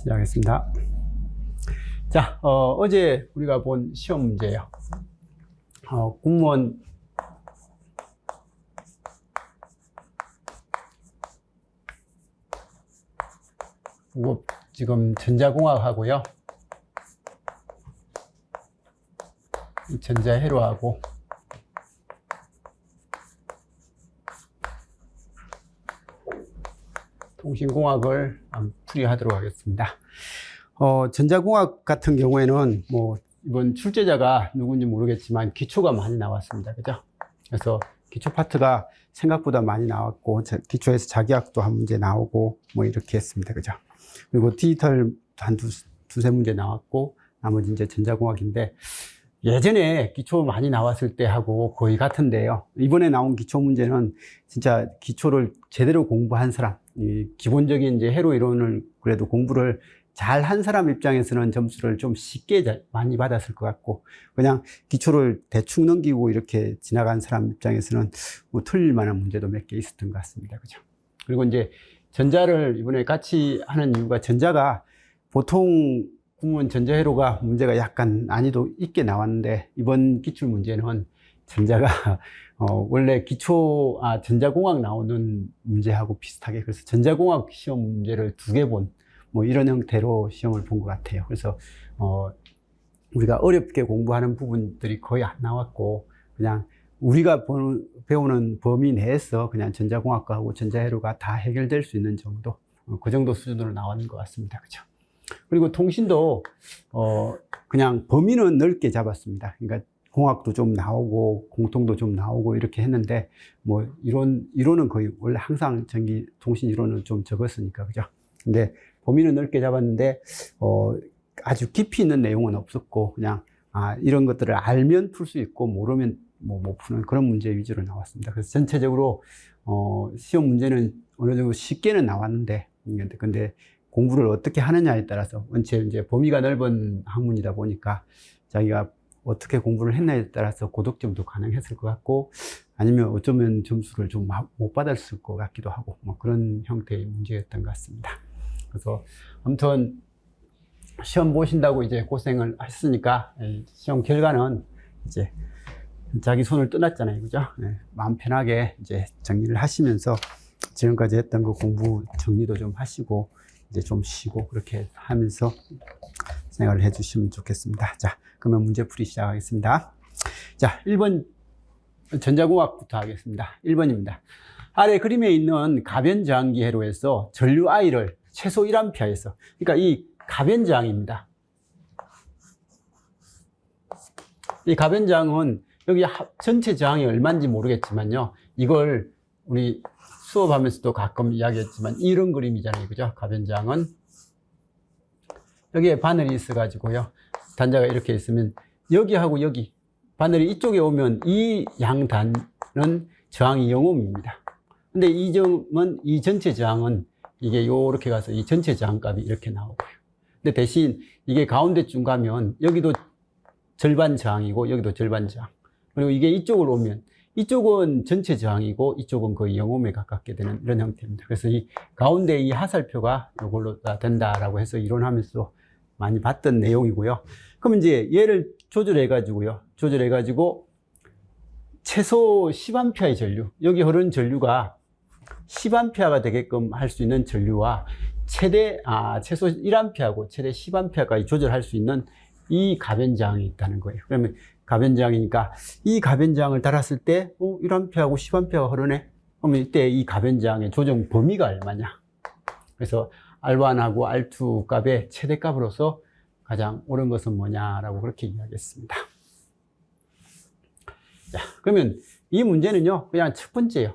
시작하겠습니다. 자, 어제 우리가 본 시험 문제예요. 공무원 지금 전자공학하고요, 전자회로하고 통신공학을 풀이하도록 하겠습니다. 전자공학 같은 경우에는 뭐 이번 출제자가 누군지 모르겠지만 기초가 많이 나왔습니다. 그죠? 그래서 기초 파트가 생각보다 많이 나왔고, 기초에서 자기학도 한 문제 나오고 뭐 이렇게 했습니다. 그죠? 그리고 디지털 한 두세 문제 나왔고, 나머지 이제 전자공학인데, 예전에 기초 많이 나왔을 때 하고 거의 같은데요. 이번에 나온 기초 문제는 진짜 기초를 제대로 공부한 사람, 이 기본적인 이제 회로 이론을 그래도 공부를 잘 한 사람 입장에서는 점수를 좀 쉽게 많이 받았을 것 같고, 그냥 기초를 대충 넘기고 이렇게 지나간 사람 입장에서는 뭐 틀릴 만한 문제도 몇 개 있었던 것 같습니다. 그죠? 그리고 이제 전자를 이번에 같이 하는 이유가, 전자가 보통 공무원 전자회로가 문제가 약간 난이도 있게 나왔는데, 이번 기출 문제는 전자가 원래 전자공학 나오는 문제하고 비슷하게, 그래서 전자공학 시험 문제를 2개 본 뭐 이런 형태로 시험을 본 것 같아요. 그래서 우리가 어렵게 공부하는 부분들이 거의 안 나왔고, 그냥 우리가 배우는 범위 내에서 그냥 전자공학과하고 전자회로가 다 해결될 수 있는 정도, 그 정도 수준으로 나왔는 것 같습니다. 그죠? 그리고 통신도 그냥 범위는 넓게 잡았습니다. 그러니까 공학도 좀 나오고 공통도 좀 나오고 이렇게 했는데, 뭐 이론은 거의 원래 항상 통신 이론은 좀 적었으니까. 그죠? 근데 범위는 넓게 잡았는데 아주 깊이 있는 내용은 없었고, 그냥 이런 것들을 알면 풀 수 있고 모르면 못 푸는 그런 문제 위주로 나왔습니다. 그래서 전체적으로 시험 문제는 어느 정도 쉽게는 나왔는데, 근데 공부를 어떻게 하느냐에 따라서, 원체 이제 범위가 넓은 학문이다 보니까 자기가 어떻게 공부를 했냐에 따라서 고득점도 가능했을 것 같고, 아니면 어쩌면 점수를 좀 못 받았을 것 같기도 하고, 뭐 그런 형태의 문제였던 것 같습니다. 그래서 아무튼 시험 보신다고 이제 고생을 했으니까 시험 결과는 이제 자기 손을 떠났잖아요. 그죠? 마음 편하게 이제 정리를 하시면서 지금까지 했던 거 공부 정리도 좀 하시고, 이제 좀 쉬고 그렇게 하면서 생활을 해 주시면 좋겠습니다. 자, 그러면 문제풀이 시작하겠습니다. 자, 1번 전자공학부터 하겠습니다. 1번입니다. 아래 그림에 있는 가변저항기 회로에서 전류 I를 최소 1A에서, 그러니까 이 가변저항입니다. 이 가변저항은 여기 전체 저항이 얼마인지 모르겠지만요, 이걸 우리 수업하면서도 가끔 이야기했지만 이런 그림이잖아요. 그죠? 가변저항은 여기에 바늘이 있어 가지고요, 단자가 이렇게 있으면 여기하고 여기 바늘이 이쪽에 오면 이 양단은 저항이 0옴입니다. 근데 이 점은, 이 전체 저항은 이게 요렇게 가서 이 전체 저항값이 이렇게 나오고요. 근데 대신 이게 가운데쯤 가면 여기도 절반 저항이고 여기도 절반 저항, 그리고 이게 이쪽으로 오면 이쪽은 전체 저항이고 이쪽은 거의 0옴에 가깝게 되는 이런 형태입니다. 그래서 이 가운데 이 하살표가 이걸로 된다라고 해서 이론하면서 많이 봤던 내용이고요. 그럼 이제 얘를 조절해가지고 최소 10A의 전류, 여기 흐르는 전류가 10A가 되게끔 할 수 있는 전류와 최소 1A하고 최대 10A까지 조절할 수 있는 이 가변저항이 있다는 거예요. 그러면 가변저항이니까 이 가변저항을 달았을 때 1A하고 10A가 흐르네? 그러면 이때 이 가변저항의 조정 범위가 얼마냐? 그래서 R1하고 R2 값의 최대값으로서 가장 옳은 것은 뭐냐라고 그렇게 이야기했습니다. 자, 그러면 이 문제는요, 그냥 첫 번째예요.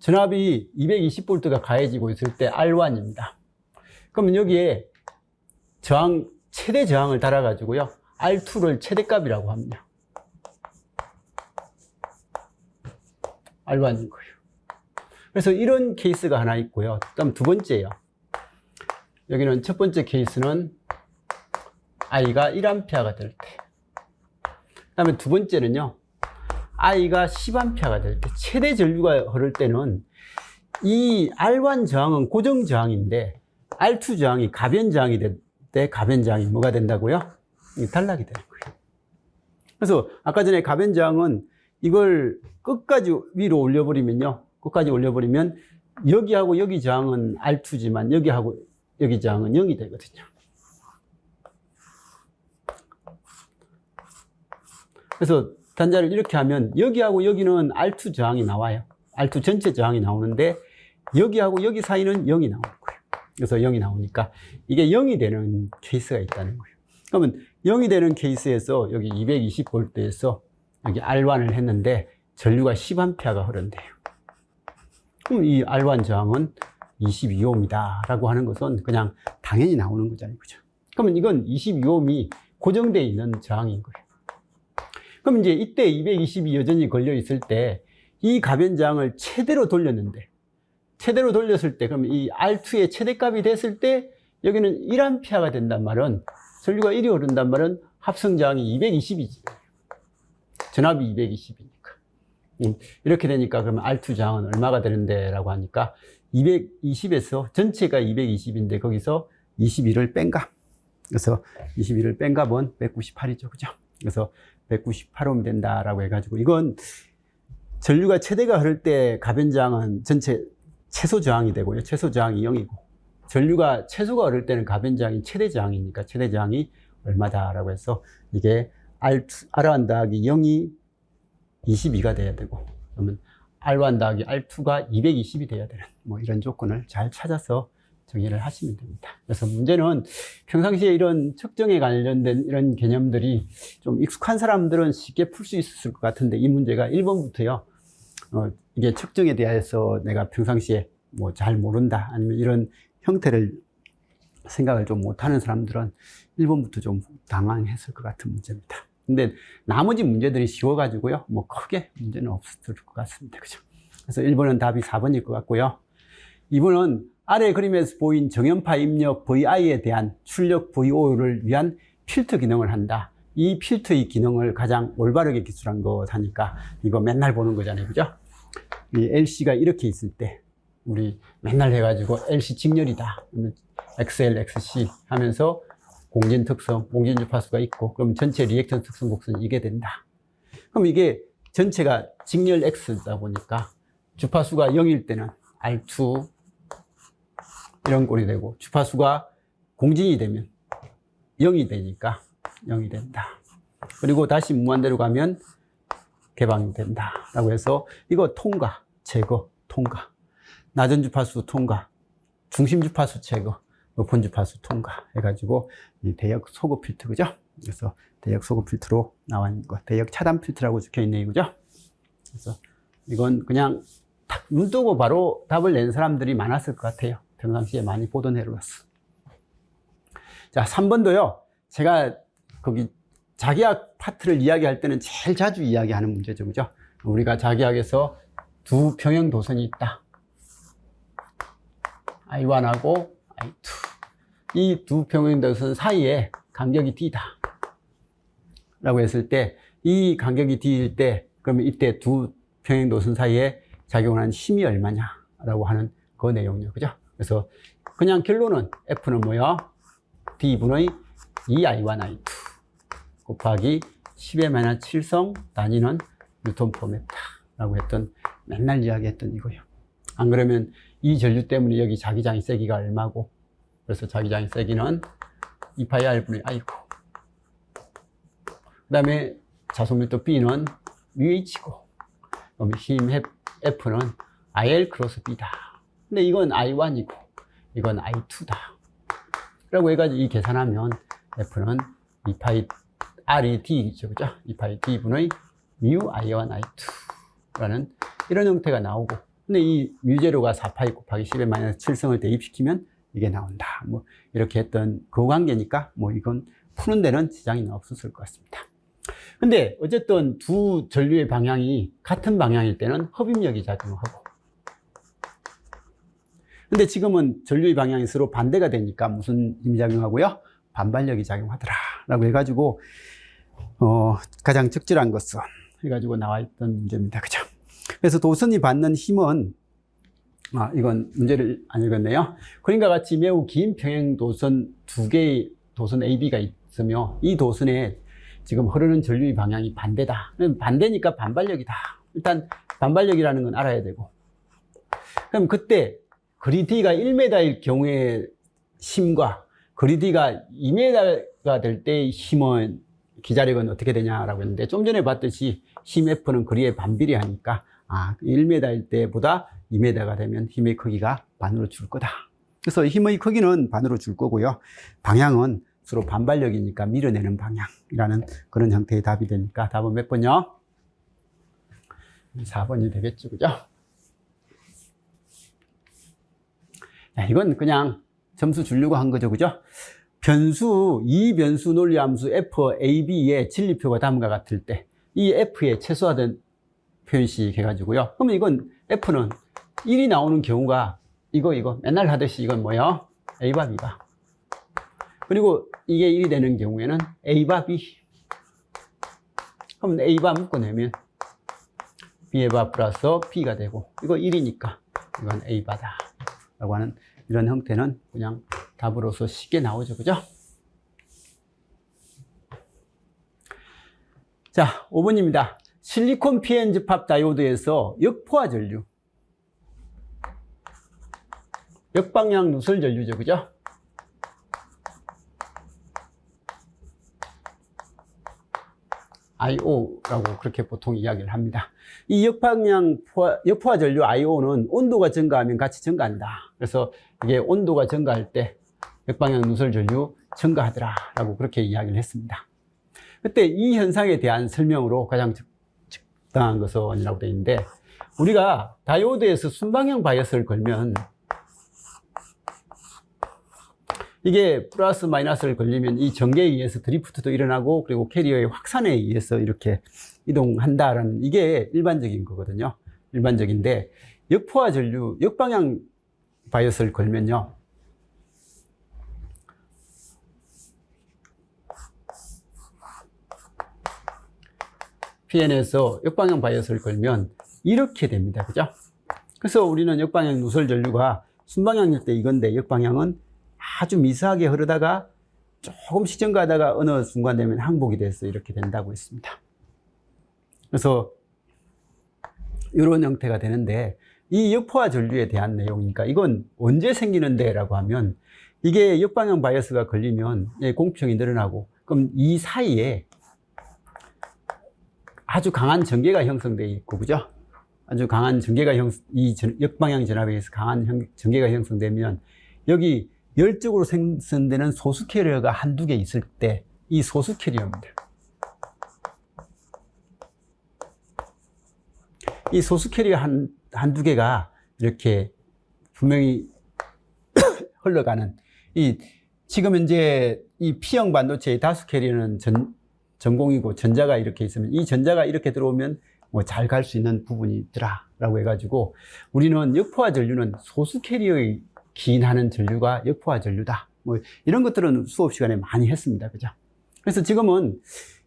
전압이 220V가 가해지고 있을 때 R1입니다. 그러면 여기에 최대 저항을 달아가지고요, R2를 최대값이라고 합니다. R1인 거예요. 그래서 이런 케이스가 하나 있고요. 그다음 두 번째예요. 여기는 첫 번째 케이스는 I가 1A가 될 때. 그 다음에 두 번째는요, I가 10A가 될 때, 최대 전류가 흐를 때는 이 R1 저항은 고정 저항인데 R2 저항이 가변 저항이 될 때 가변 저항이 뭐가 된다고요? 단락이 되는 거예요. 그래서 아까 전에 가변 저항은 이걸 끝까지 위로 올려버리면요. 끝까지 올려버리면 여기하고 여기 저항은 R2지만 여기하고 여기 저항은 0이 되거든요. 그래서 단자를 이렇게 하면 여기하고 여기는 R2 저항이 나와요. R2 전체 저항이 나오는데 여기하고 여기 사이는 0이 나오는 거예요. 그래서 0이 나오니까 이게 0이 되는 케이스가 있다는 거예요. 그러면 0이 되는 케이스에서 여기 220V에서 여기 R1을 했는데 전류가 10A가 흐른대요. 그럼 이 R1 저항은 22ohm이다 라고 하는 것은 그냥 당연히 나오는 거잖아요. 그죠? 그러면 이건 22ohm이 고정되어 있는 저항인 거예요. 그럼 이제 이때 220이 여전히 걸려 있을 때 이 가변 저항을 최대로 돌렸는데, 최대로 돌렸을 때, 그럼 이 R2의 최대값이 됐을 때 여기는 1A가 된단 말은, 전류가 1이 오른단 말은 합성 저항이 220이지. 전압이 220이니까. 이렇게 되니까 그러면 R2 저항은 얼마가 되는데 라고 하니까 220에서 전체가 220인데 거기서 21을 뺀 값. 그래서 21을 뺀 값은 198이죠. 그죠? 그래서 198오hm 된다라고 해가지고 이건 전류가 최대가 흐를 때 가변 저항은 전체 최소 저항이 되고요. 최소 저항이 0이고 전류가 최소가 흐를 때는 가변 저항이 최대 저항이니까 최대 저항이 얼마다라고 해서 이게 R1 더하기 0이 22가 돼야 되고 그러면 R1 더하기 R2가 220이 돼야 되는 뭐 이런 조건을 잘 찾아서 정의를 하시면 됩니다. 그래서 문제는 평상시에 이런 측정에 관련된 이런 개념들이 좀 익숙한 사람들은 쉽게 풀 수 있을 것 같은데 이 문제가 1번부터요. 이게 측정에 대해서 내가 평상시에 뭐 잘 모른다 아니면 이런 형태를 생각을 좀 못하는 사람들은 1번부터 좀 당황했을 것 같은 문제입니다. 근데 나머지 문제들이 쉬워가지고요. 뭐 크게 문제는 없을 것 같습니다. 그죠? 그래서 1번은 답이 4번일 것 같고요. 2번은 아래 그림에서 보인 정연파 입력 VI에 대한 출력 VO를 위한 필터 기능을 한다. 이 필터의 기능을 가장 올바르게 기술한 것 하니까 이거 맨날 보는 거잖아요. 그죠? 이 LC가 이렇게 있을 때 우리 맨날 해가지고 LC 직렬이다. XL, XC 하면서 공진 특성, 공진 주파수가 있고 그럼 전체 리액턴 특성 곡선이 이게 된다. 그럼 이게 전체가 직렬 X다 보니까 주파수가 0일 때는 R2 이런 꼴이 되고 주파수가 공진이 되면 0이 되니까 0이 된다. 그리고 다시 무한대로 가면 개방이 된다 라고 해서 이거 통과, 제거, 통과, 낮은 주파수 통과, 중심 주파수 제거, 높은 주파수 통과 해가지고 이 대역 소급 필터, 그죠? 그래서 대역 소급 필터로 나와 있는 거, 대역 차단 필터라고 적혀 있네요, 그죠? 그래서 이건 그냥 딱 눈 뜨고 바로 답을 낸 사람들이 많았을 것 같아요. 평상시에 많이 보던 해로였어. 자, 3번도요. 제가 거기 자기학 파트를 이야기할 때는 제일 자주 이야기하는 문제죠, 그죠? 우리가 자기학에서 두 평형 도선이 있다. I1하고 I2. 이 두 평형 도선 사이에 간격이 D다. 라고 했을 때, 이 간격이 D일 때, 그러면 이때 두 평형 도선 사이에 작용하는 힘이 얼마냐? 라고 하는 그 내용이요, 그죠? 그래서 그냥 결론은 F는 뭐야? D분의 2I1, I2 곱하기 10의 -7성 단위는 뉴턴/미터라고 했던 맨날 이야기했던 이거예요. 안 그러면 이 전류 때문에 여기 자기장의 세기가 얼마고 그래서 자기장의 세기는 2πr분의 I고 그 다음에 자속밀도 B는 μH고 그럼 힘 F는 IL 크로스 B다. 근데 이건 I1이고 이건 I2다 라고 해가지고 이 계산하면 F는 2π R이 D죠, 그죠? 2π D분의 μ I1 I2 라는 이런 형태가 나오고 근데 이 μ제로가 4π 곱하기 10의 -7성을 대입시키면 이게 나온다. 뭐 이렇게 했던 그 관계니까 뭐 이건 푸는 데는 지장이 없었을 것 같습니다. 근데 어쨌든 두 전류의 방향이 같은 방향일 때는 흡입력이 작용하고 근데 지금은 전류의 방향이 서로 반대가 되니까 무슨 힘이 작용하고요? 반발력이 작용하더라 라고 해가지고 가장 적절한 것은 해가지고 나와 있던 문제입니다. 그죠? 그래서 도선이 받는 힘은 이건 문제를 안 읽었네요. 그림과 같이 매우 긴 평행 도선 두 개의 도선 AB가 있으며 이 도선에 지금 흐르는 전류의 방향이 반대다. 반대니까 반발력이다. 일단 반발력이라는 건 알아야 되고. 그럼 그때 거리 D가 1m일 경우에 힘과 거리 D가 2m가 될 때의 힘은 기자력은 어떻게 되냐라고 했는데 좀 전에 봤듯이 힘 F는 거리에 반비례하니까 1m일 때보다 2m가 되면 힘의 크기가 반으로 줄 거다. 그래서 힘의 크기는 반으로 줄 거고요. 방향은 서로 반발력이니까 밀어내는 방향이라는 그런 형태의 답이 되니까 답은 몇 번이요? 4번이 되겠죠. 그죠? 이건 그냥 점수 주려고 한 거죠. 그죠? 이 변수 논리함수 f, a, b의 진리표가 다음과 같을 때 이 f의 최소화된 표현식 해가지고요. 그러면 이건 f는 1이 나오는 경우가 이거 맨날 하듯이 이건 뭐예요? a바 b바. 그리고 이게 1이 되는 경우에는 a바 b. 그럼 a바 묶어내면 b바 플러스 b가 되고 이거 1이니까 이건 a바다 라고 하는 이런 형태는 그냥 답으로서 쉽게 나오죠. 그죠? 자, 5번입니다. 실리콘 PN 접합 다이오드에서 역포화 전류. 역방향 누설 전류죠. 그죠? IO라고 그렇게 보통 이야기를 합니다. 이 역포화 전류 IO는 온도가 증가하면 같이 증가한다. 그래서 이게 온도가 증가할 때 역방향 누설 전류 증가하더라 라고 그렇게 이야기를 했습니다. 그때 이 현상에 대한 설명으로 가장 적당한 것은이라고 되어 있는데 우리가 다이오드에서 순방향 바이어스를 걸면 이게 플러스 마이너스를 걸리면 이 전개에 의해서 드리프트도 일어나고 그리고 캐리어의 확산에 의해서 이렇게 이동한다라는 이게 일반적인 거거든요. 일반적인데 역포화 전류, 역방향 바이어스를 걸면요. PN에서 역방향 바이어스를 걸면 이렇게 됩니다. 그죠? 그래서 우리는 역방향 누설 전류가 순방향일 때 이건데 역방향은 아주 미세하게 흐르다가 조금씩 증가하다가 어느 순간 되면 항복이 돼서 이렇게 된다고 했습니다. 그래서 이런 형태가 되는데 이 역포화 전류에 대한 내용이니까 이건 언제 생기는데 라고 하면 이게 역방향 바이어스가 걸리면 공평이 늘어나고 그럼 이 사이에 아주 강한 전개가 형성되어 있고 그죠? 아주 강한 전개가 역방향 전압에 의해서 강한 전개가 형성되면 여기 열적으로 생성되는 소수 캐리어가 한두 개 있을 때 이 소수 캐리어입니다. 이 소수 캐리어 한두 개가 이렇게 분명히 흘러가는 지금 현재 이 P형 반도체의 다수 캐리어는 전공이고 전자가 이렇게 있으면 이 전자가 이렇게 들어오면 뭐 잘 갈 수 있는 부분이 있더라 라고 해가지고 우리는 역포화 전류는 소수 캐리어의 기인하는 전류가 역포화 전류다. 뭐 이런 것들은 수업 시간에 많이 했습니다. 그죠? 그래서 지금은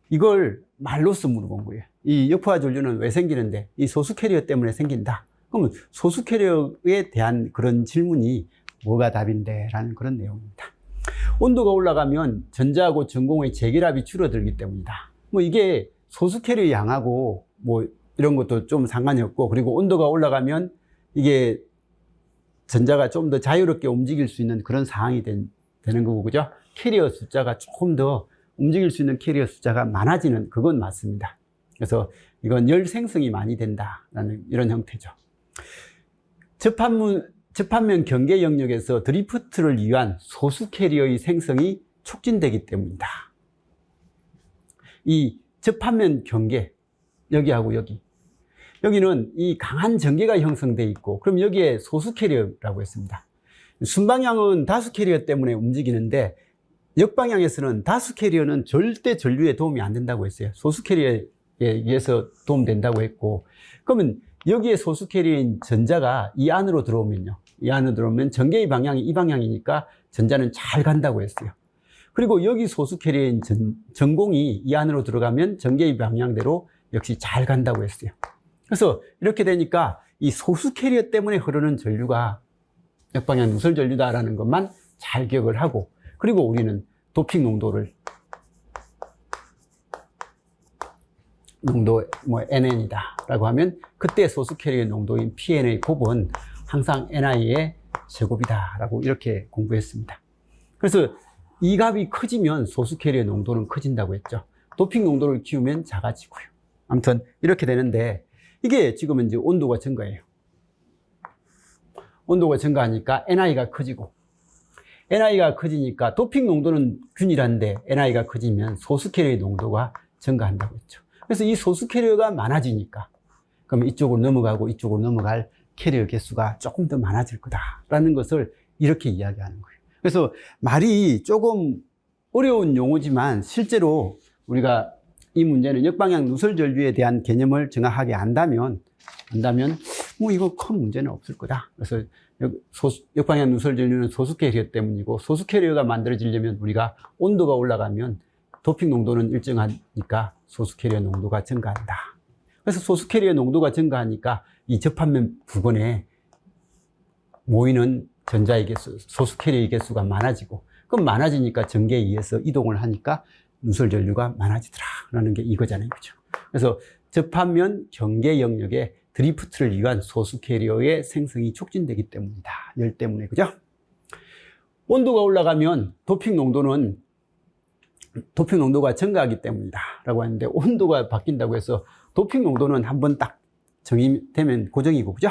이걸 말로써 물어본 거예요. 이 역포화 전류는 왜 생기는데 이 소수 캐리어 때문에 생긴다. 그러면 소수 캐리어에 대한 그런 질문이 뭐가 답인데 라는 그런 내용입니다. 온도가 올라가면 전자하고 전공의 재결합이 줄어들기 때문이다. 뭐 이게 소수 캐리어 양하고 뭐 이런 것도 좀 상관이 없고 그리고 온도가 올라가면 이게 전자가 좀 더 자유롭게 움직일 수 있는 그런 상황이 되는 거고, 그죠? 캐리어 숫자가 조금 더 움직일 수 있는 캐리어 숫자가 많아지는 그건 맞습니다. 그래서 이건 열 생성이 많이 된다라는 이런 형태죠. 접합면 경계 영역에서 드리프트를 위한 소수 캐리어의 생성이 촉진되기 때문이다. 이 접합면 경계, 여기하고 여기는 이 강한 전개가 형성되어 있고, 그럼 여기에 소수 캐리어라고 했습니다. 순방향은 다수 캐리어 때문에 움직이는데, 역방향에서는 다수 캐리어는 절대 전류에 도움이 안 된다고 했어요. 소수 캐리어에 의해서 도움된다고 했고, 그러면 여기에 소수 캐리어인 전자가 이 안으로 들어오면요. 이 안으로 들어오면 전개의 방향이 이 방향이니까 전자는 잘 간다고 했어요. 그리고 여기 소수 캐리어인 전공이 이 안으로 들어가면 전개의 방향대로 역시 잘 간다고 했어요. 그래서 이렇게 되니까 이 소수 캐리어 때문에 흐르는 전류가 역방향 누설 전류다라는 것만 잘 기억을 하고, 그리고 우리는 도핑 농도 뭐 NN이다 라고 하면 그때 소수 캐리어 농도인 PN의 곱은 항상 NI의 제곱이다 라고 이렇게 공부했습니다. 그래서 이 값이 커지면 소수 캐리어 농도는 커진다고 했죠. 도핑 농도를 키우면 작아지고요. 아무튼 이렇게 되는데, 이게 지금은 이제 온도가 증가해요. 온도가 증가하니까 NI가 커지고, NI가 커지니까 도핑 농도는 균일한데 NI가 커지면 소수 캐리어 농도가 증가한다고 했죠. 그래서 이 소수 캐리어가 많아지니까, 그럼 이쪽으로 넘어가고 이쪽으로 넘어갈 캐리어 개수가 조금 더 많아질 거다라는 것을 이렇게 이야기하는 거예요. 그래서 말이 조금 어려운 용어지만 실제로 우리가 이 문제는 역방향 누설 전류에 대한 개념을 정확하게 안다면 뭐 이거 큰 문제는 없을 거다. 그래서 역방향 누설 전류는 소수 캐리어 때문이고, 소수 캐리어가 만들어지려면 우리가 온도가 올라가면 도핑 농도는 일정하니까 소수 캐리어 농도가 증가한다. 그래서 소수 캐리어 농도가 증가하니까 이 접합면 부근에 모이는 전자의 개수, 소수 캐리어의 개수가 많아지고, 그럼 많아지니까 전개에 의해서 이동을 하니까 누설 전류가 많아지더라라는 게 이거잖아요, 그죠? 그래서 접합면 경계 영역에 드리프트를 위한 소수 캐리어의 생성이 촉진되기 때문이다. 열 때문에, 그죠? 온도가 올라가면 도핑 농도가 증가하기 때문이다 라고 하는데, 온도가 바뀐다고 해서 도핑 농도는 한번 딱 정의되면 고정이고, 그죠?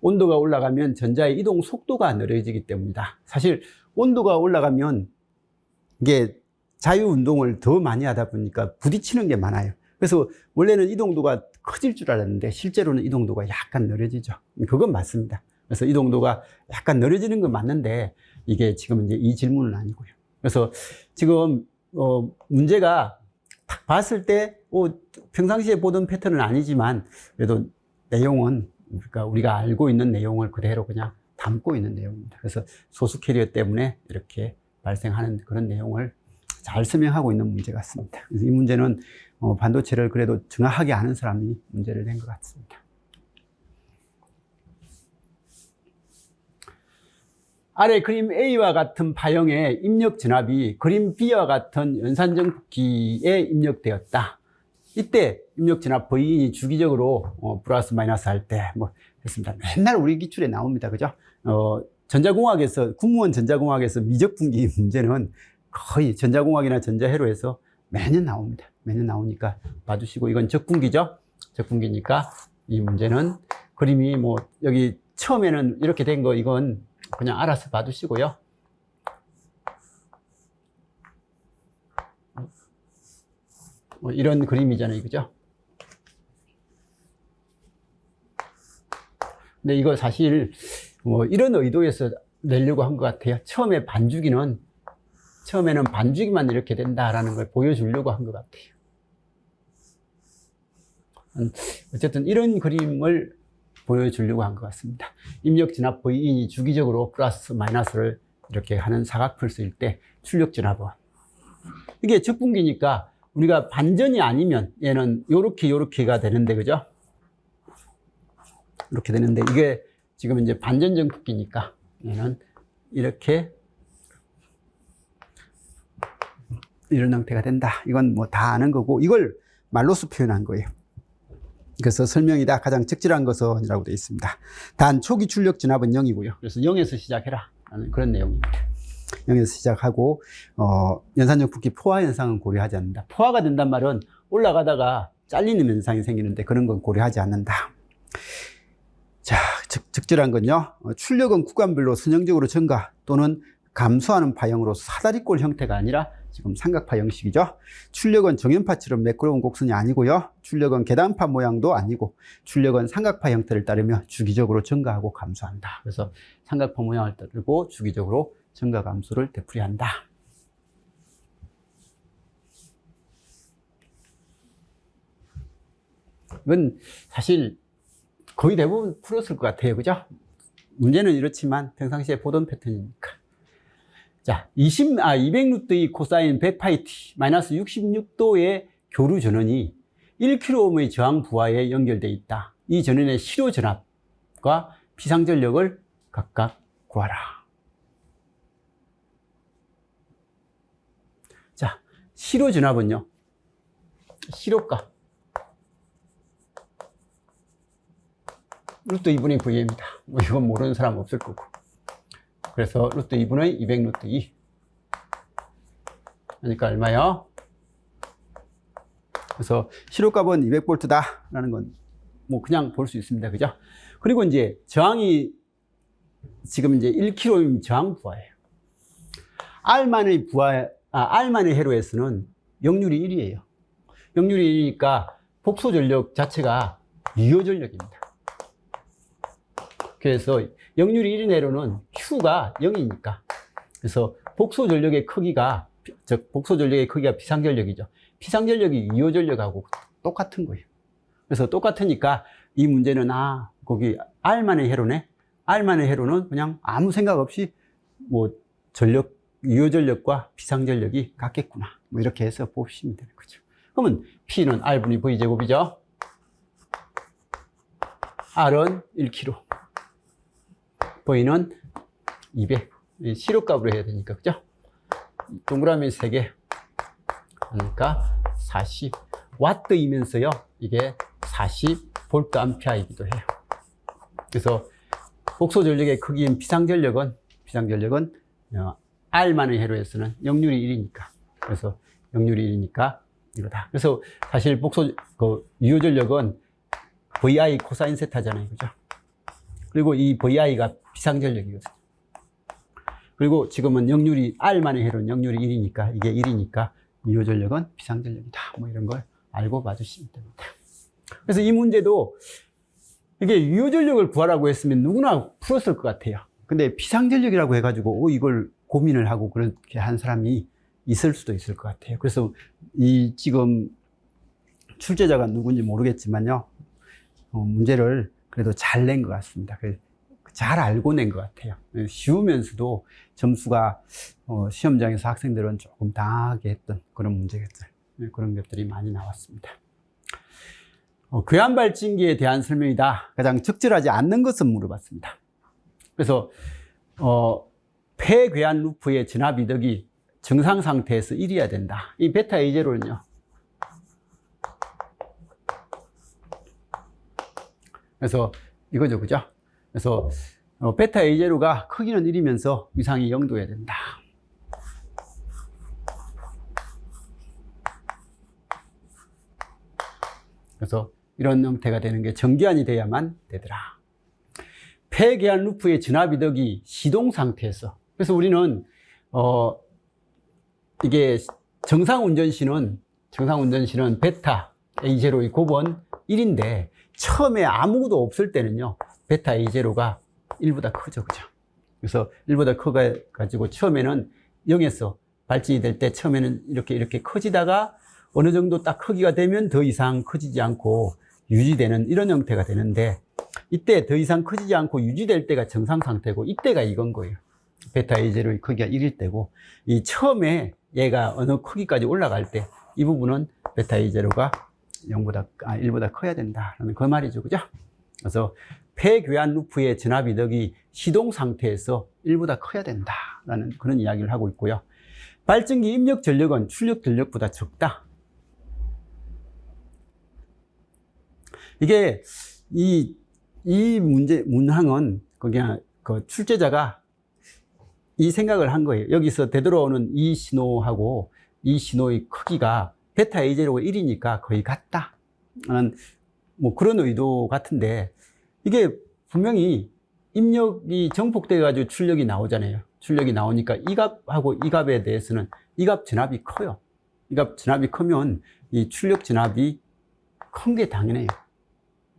온도가 올라가면 전자의 이동 속도가 느려지기 때문이다. 사실 온도가 올라가면 이게 자유운동을 더 많이 하다 보니까 부딪히는 게 많아요. 그래서 원래는 이동도가 커질 줄 알았는데 실제로는 이동도가 약간 느려지죠. 그건 맞습니다. 그래서 이동도가 약간 느려지는 건 맞는데, 이게 지금 이제 이 질문은 아니고요. 그래서 지금 문제가 딱 봤을 때 평상시에 보던 패턴은 아니지만 그래도 내용은 그러니까 우리가 알고 있는 내용을 그대로 그냥 담고 있는 내용입니다. 그래서 소수 캐리어 때문에 이렇게 발생하는 그런 내용을 잘 설명하고 있는 문제 같습니다. 그래서 이 문제는 반도체를 그래도 정확하게 아는 사람이 문제를 낸 것 같습니다. 아래 그림 A와 같은 파형의 입력 전압이 그림 B와 같은 연산정폭기에 입력되었다. 이때 입력 전압 V인이 주기적으로 플러스 마이너스 할 때 뭐 했습니다. 맨날 우리 기출에 나옵니다. 그죠? 전자공학에서, 군무원 전자공학에서 미적분기 문제는 거의 전자공학이나 전자회로에서 매년 나옵니다. 매년 나오니까 봐주시고, 이건 적분기죠? 적분기니까 이 문제는 그림이 뭐 여기 처음에는 이렇게 된 거, 이건 그냥 알아서 봐두시고요. 뭐 이런 그림이잖아요, 그죠? 근데 이거 사실 뭐 이런 의도에서 내려고 한 것 같아요. 처음에는 반주기만 이렇게 된다라는 걸 보여주려고 한 것 같아요. 어쨌든 이런 그림을 보여주려고 한 것 같습니다. 입력 전압 V인이 주기적으로 플러스 마이너스를 이렇게 하는 사각펄스일 때 출력 전압은, 이게 적분기니까 우리가 반전이 아니면 얘는 요렇게가 되는데, 그죠? 이렇게 되는데, 이게 지금 이제 반전 정폭기니까 얘는 이렇게 이런 형태가 된다. 이건 뭐 다 아는 거고, 이걸 말로써 표현한 거예요. 그래서 설명이다. 가장 적절한 것은이라고 되어 있습니다. 단 초기 출력 전압은 0이고요. 그래서 0에서 시작해라 라는 그런 내용입니다. 0에서 시작하고 연산정폭기 포화 현상은 고려하지 않는다. 포화가 된단 말은 올라가다가 잘리는 현상이 생기는데 그런 건 고려하지 않는다. 자, 적절한 건요, 출력은 구간별로 선형적으로 증가 또는 감소하는 파형으로 사다리꼴 형태가 아니라 지금 삼각파 형식이죠. 출력은 정연파처럼 매끄러운 곡선이 아니고요. 출력은 계단파 모양도 아니고, 출력은 삼각파 형태를 따르며 주기적으로 증가하고 감소한다. 그래서 삼각파 모양을 따르고 주기적으로 증가 감소를 되풀이한다. 이건 사실 거의 대부분 풀었을 것 같아요, 그죠? 문제는 이렇지만 평상시에 보던 패턴이니까. 자, 200루트의 코사인 100파이 마이너스 66도의 교류 전원이 1kΩ의 저항 부하에 연결되어 있다. 이 전원의 실효 전압 전력과 비상전력을 각각 구하라. 자, 시로 전압은요. 시로가 루트 2분의 V입니다. 뭐 이건 모르는 사람 없을 거고. 그래서 루트 2분의 200 루트 2. 그러니까 얼마요? 그래서 시로값은 200V다 라는 건 뭐 그냥 볼 수 있습니다. 그죠? 그리고 이제 저항이 지금 이제 1kg이면 저항 부하예요. R만의 회로에서는 역률이 1이에요. 역률이 1이니까 복소 전력 자체가 유효 전력입니다. 그래서 역률이 1인 회로는 Q가 0이니까. 그래서 복소 전력의 크기가 비상전력이죠. 비상전력이 유효 전력하고 똑같은 거예요. 그래서 똑같으니까 이 문제는 거기 R만의 회로네. R만의 회로는 그냥 아무 생각 없이 뭐 유효 전력과 비상 전력이 같겠구나. 뭐 이렇게 해서 보시면 되는 거죠. 그러면 P는 R분의 V 제곱이죠. R은 1kg. V는 200. 시로값으로 해야 되니까, 그죠? 동그라미 3개. 그러니까 40 와트이면서요. 이게 40 볼트 암페어이기도 해요. 그래서 복소 전력의 크기인 비상전력은 R만의 회로에서는 역률이 1이니까. 그래서 역률이 1이니까 이거다. 그래서 사실 유효 전력은 VI 코사인 세타잖아요. 그죠? 그리고 이 VI가 비상전력이거든요. 그리고 지금은 R만의 회로는 역률이 1이니까, 이게 1이니까 유효 전력은 비상전력이다. 뭐 이런 걸 알고 봐주시면 됩니다. 그래서 이 문제도 이게 유효 전력을 구하라고 했으면 누구나 풀었을 것 같아요. 근데 비상전력이라고 해가지고 이걸 고민을 하고 그렇게 한 사람이 있을 수도 있을 것 같아요. 그래서 지금 출제자가 누군지 모르겠지만요. 문제를 그래도 잘 낸 것 같습니다. 잘 알고 낸 것 같아요. 쉬우면서도 점수가 시험장에서 학생들은 조금 당하게 했던 그런 문제겠죠. 그런 것들이 많이 나왔습니다. 괴한발진기에 대한 설명이다. 가장 적절하지 않는 것은 물어봤습니다. 그래서 폐괴한 루프의 전압 이득이 정상 상태에서 1이어야 된다. 이 베타 A0는요. 그래서 이거죠, 그죠? 그래서 베타 A0가 크기는 1이면서 위상이 0도여야 된다. 그래서 이런 형태가 되는 게 정기한이 돼야만 되더라. 폐괴한 루프의 전압 이득이 시동 상태에서. 그래서 우리는 이게 정상 운전시는 베타 A0의 곱은 1인데 처음에 아무것도 없을 때는요. 베타 A0가 1보다 크죠. 그죠? 그래서 1보다 커가지고 처음에는 0에서 발진이 될 때 처음에는 이렇게 커지다가 어느 정도 딱 크기가 되면 더 이상 커지지 않고 유지되는 이런 형태가 되는데 이때 더 이상 커지지 않고 유지될 때가 정상 상태고 이때가 이건 거예요. 베타 A0의 크기가 1일 때고 이 처음에 얘가 어느 크기까지 올라갈 때 이 부분은 베타 A0가 1보다 커야 된다라는 그 말이죠. 그죠? 그래서 폐괴한 루프의 전압 이득이 시동 상태에서 1보다 커야 된다라는 그런 이야기를 하고 있고요. 발전기 입력 전력은 출력 전력보다 적다. 이게 이 문항은 그냥 그 출제자가 이 생각을 한 거예요. 여기서 되돌아오는 이 신호하고 이 신호의 크기가 베타 A0가 1이니까 거의 같다. 라는 뭐 그런 의도 같은데 이게 분명히 입력이 정폭돼 가지고 출력이 나오잖아요. 출력이 나오니까 이 값하고 이 값에 대해서는 이 값 전압이 커요. 이 값 전압이 크면 이 출력 전압이 큰 게 당연해요.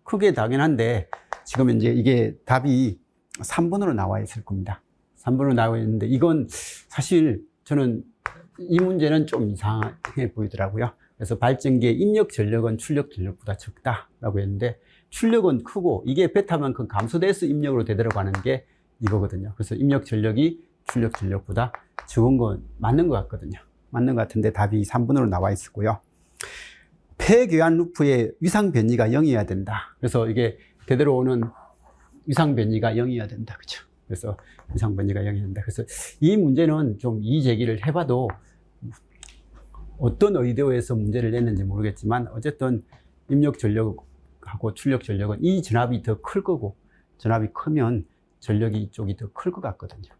크게 당연한데 지금 이제 이게 답이 3번으로 나와 있을 겁니다. 3번으로 나와 있는데 이건 사실 저는 이 문제는 좀 이상해 보이더라고요. 그래서 발전기의 입력 전력은 출력 전력보다 적다라고 했는데 출력은 크고 이게 베타만큼 감소돼서 입력으로 되돌아가는 게 이거거든요. 그래서 입력 전력이 출력 전력보다 적은 건 맞는 것 같거든요. 맞는 것 같은데 답이 3번으로 나와 있었고요. 폐괴한 루프의 위상 변이가 0이어야 된다. 그래서 이게 되돌아오는 위상 변이가 0이어야 된다. 그죠? 그래서 위상 변이가 0이어야 된다. 그래서 이 문제는 좀 이 제기를 해봐도 어떤 의도에서 문제를 냈는지 모르겠지만 어쨌든 입력 전력하고 출력 전력은 이 전압이 더 클 거고 전압이 크면 전력이 이쪽이 더 클 것 같거든요.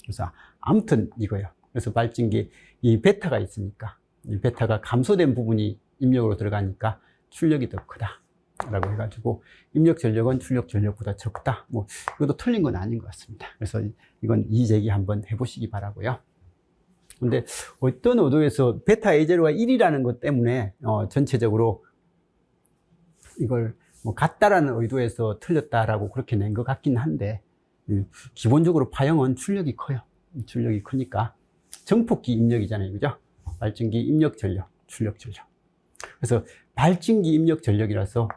그래서 아무튼 이거예요. 그래서 발진기 이 베타가 있으니까 이 베타가 감소된 부분이 입력으로 들어가니까 출력이 더 크다 라고 해가지고 입력 전력은 출력 전력보다 적다. 뭐 이것도 틀린 건 아닌 것 같습니다. 그래서 이건 이 제기 한번 해보시기 바라고요. 근데 어떤 의도에서 베타 A0가 1이라는 것 때문에 전체적으로 이걸 뭐 같다라는 의도에서 틀렸다라고 그렇게 낸 것 같긴 한데 기본적으로 파형은 출력이 커요. 출력이 크니까 정폭기 입력이잖아요. 그죠? 발진기 입력 전력, 출력 전력. 그래서 발진기 입력 전력이라서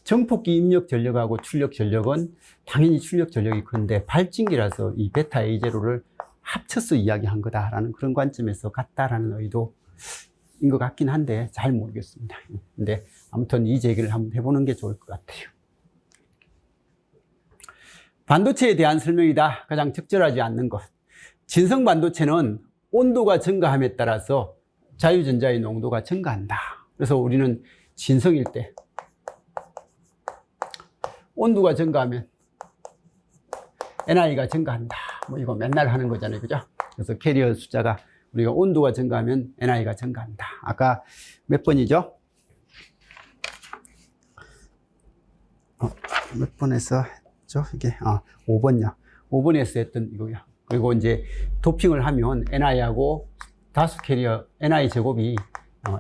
정폭기 입력 전력하고 출력 전력은 당연히 출력 전력이 큰데 발진기라서 이 베타 A0를 합쳐서 이야기한 거다라는 그런 관점에서 같다라는 의도인 것 같긴 한데 잘 모르겠습니다. 근데 아무튼 이 제기를 한번 해보는 게 좋을 것 같아요. 반도체에 대한 설명이다. 가장 적절하지 않는 것. 진성 반도체는 온도가 증가함에 따라서 자유전자의 농도가 증가한다. 그래서 우리는 진성일 때 온도가 증가하면 NI가 증가한다. 뭐 이거 맨날 하는 거잖아요. 그죠? 그래서 캐리어 숫자가 우리가 온도가 증가하면 NI가 증가한다. 아까 몇 번이죠? 몇 번에서 했죠? 이게 5번요. 5번에서 했던 이거요. 그리고 이제 도핑을 하면 NI하고 다수 캐리어 NI 제곱이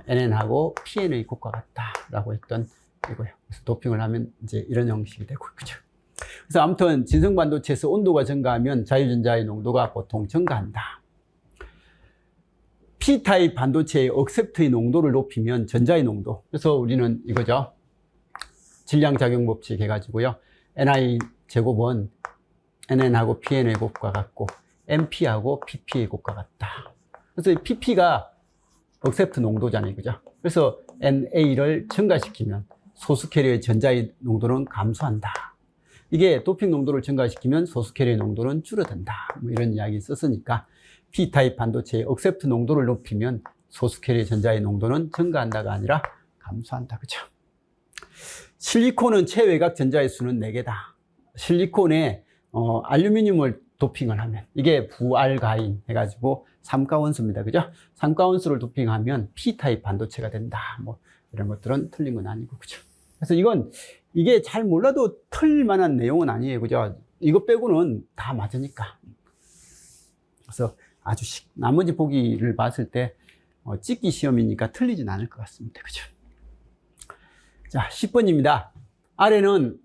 NN하고 PN의 곱과 같다라고 했던 이거요. 그래서 도핑을 하면 이제 이런 형식이 되고, 그죠? 그래서 아무튼 진성 반도체에서 온도가 증가하면 자유전자의 농도가 보통 증가한다. P타입 반도체의 억셉트의 농도를 높이면 전자의 농도. 그래서 우리는 이거죠. 질량작용 법칙 해가지고요. NI 제곱은 NN하고 PN의 곱과 같고, NP하고 PP의 곱과 같다. 그래서 PP가 억셉트 농도잖아요. 그죠? 그래서 NA를 증가시키면 소수 캐리어의 전자의 농도는 감소한다. 이게 도핑 농도를 증가시키면 소수 캐리어의 농도는 줄어든다. 뭐 이런 이야기 썼으니까 P타입 반도체의 억셉트 농도를 높이면 소수 캐리어 전자의 농도는 증가한다가 아니라 감소한다. 그죠? 실리콘은 체외곽 전자의 수는 4개다. 실리콘에 알루미늄을 도핑을 하면 이게 부알가인 해가지고 삼가원수입니다. 그죠? 삼가원수를 도핑하면 P타입 반도체가 된다. 뭐 이런 것들은 틀린 건 아니고, 그죠? 그래서 이게 잘 몰라도 틀릴 만한 내용은 아니에요. 그죠? 이거 빼고는 다 맞으니까. 그래서 나머지 보기를 봤을 때 찍기 시험이니까 틀리진 않을 것 같습니다. 그죠? 자, 10번입니다. 아래는